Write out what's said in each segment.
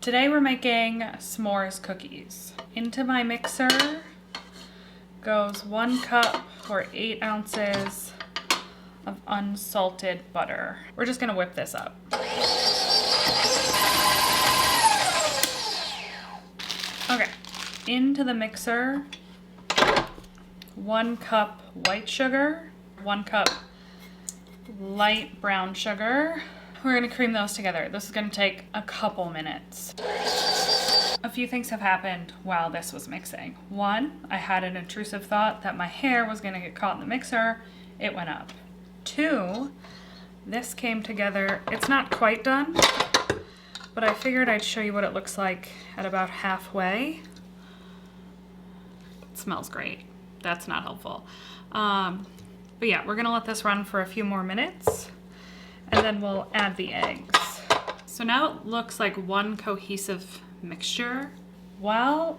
Today we're making s'mores cookies. Into my mixer goes 1 cup or 8 ounces of unsalted butter. We're just gonna whip this up. Okay, into the mixer, 1 cup white sugar, 1 cup light brown sugar. We're gonna cream those together. This is gonna take a couple minutes. A few things have happened while this was mixing. 1, I had an intrusive thought that my hair was gonna get caught in the mixer. It went up. 2, this came together. It's not quite done, but I figured I'd show you what it looks like at about halfway. It smells great. That's not helpful. But yeah, we're gonna let this run for a few more minutes, and then we'll add the eggs. So now it looks like one cohesive mixture. While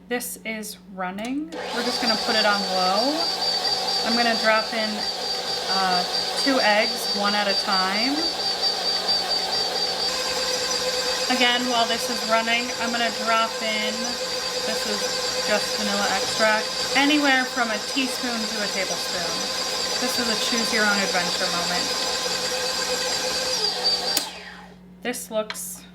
this is running, we're just gonna put it on low. I'm gonna drop in 2 eggs, 1 at a time. Again, while this is running, I'm gonna drop in, this is just vanilla extract, anywhere from a teaspoon to a tablespoon. This is a choose your own adventure moment. This looks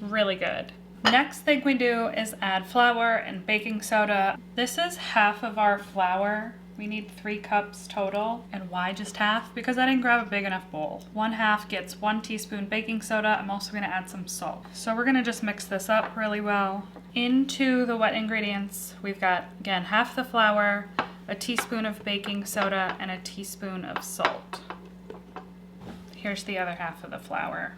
really good. Next thing we do is add flour and baking soda. This is half of our flour. We need 3 cups total. And why just half? Because I didn't grab a big enough bowl. 1/2 gets 1 teaspoon baking soda. I'm also gonna add some salt. So we're gonna just mix this up really well. Into the wet ingredients, we've got, again, half the flour, a teaspoon of baking soda, and a teaspoon of salt. Here's the other half of the flour.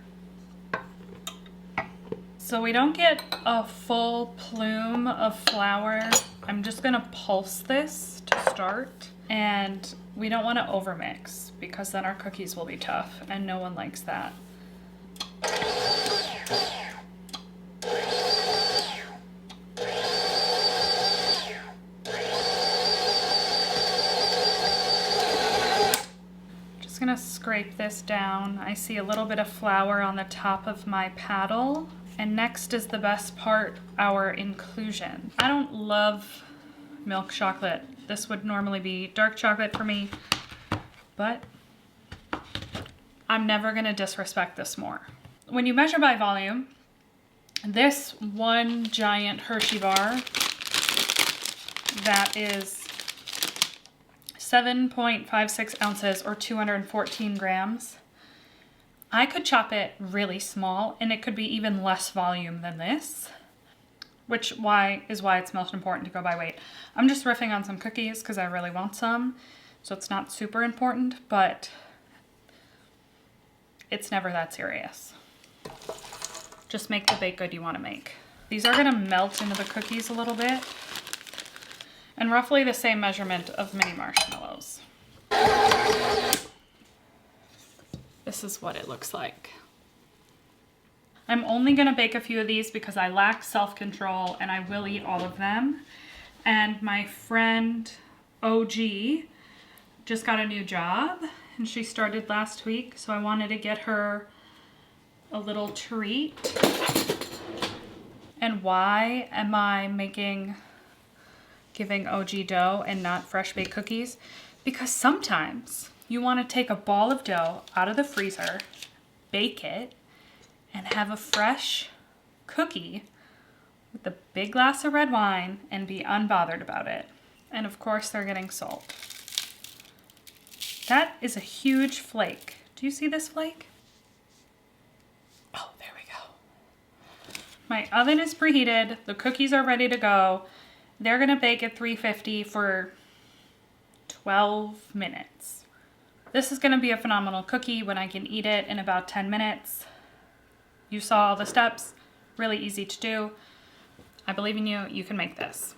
So we don't get a full plume of flour. I'm just gonna pulse this to start. And we don't wanna overmix because then our cookies will be tough and no one likes that. Gonna scrape this down. I see a little bit of flour on the top of my paddle. And next is the best part, our inclusion. I don't love milk chocolate. This would normally be dark chocolate for me, but I'm never gonna disrespect this more. When you measure by volume, this one giant Hershey bar that is 7.56 ounces or 214 grams. I could chop it really small and it could be even less volume than this, which is why it's most important to go by weight. I'm just riffing on some cookies because I really want some, so it's not super important, but it's never that serious. Just make the baked good you want to make. These are gonna melt into the cookies a little bit, and roughly the same measurement of mini marshmallows. This is what it looks like. I'm only gonna bake a few of these because I lack self-control and I will eat all of them. And my friend OG just got a new job and she started last week, so I wanted to get her a little treat. And why am I giving OG dough and not fresh baked cookies? Because sometimes you want to take a ball of dough out of the freezer, bake it, and have a fresh cookie with a big glass of red wine and be unbothered about it. And of course they're getting salt. That is a huge flake. Do you see this flake? Oh, there we go. My oven is preheated. The cookies are ready to go. They're gonna bake at 350 for 12 minutes. This is gonna be a phenomenal cookie when I can eat it in about 10 minutes. You saw all the steps, really easy to do. I believe in you, you can make this.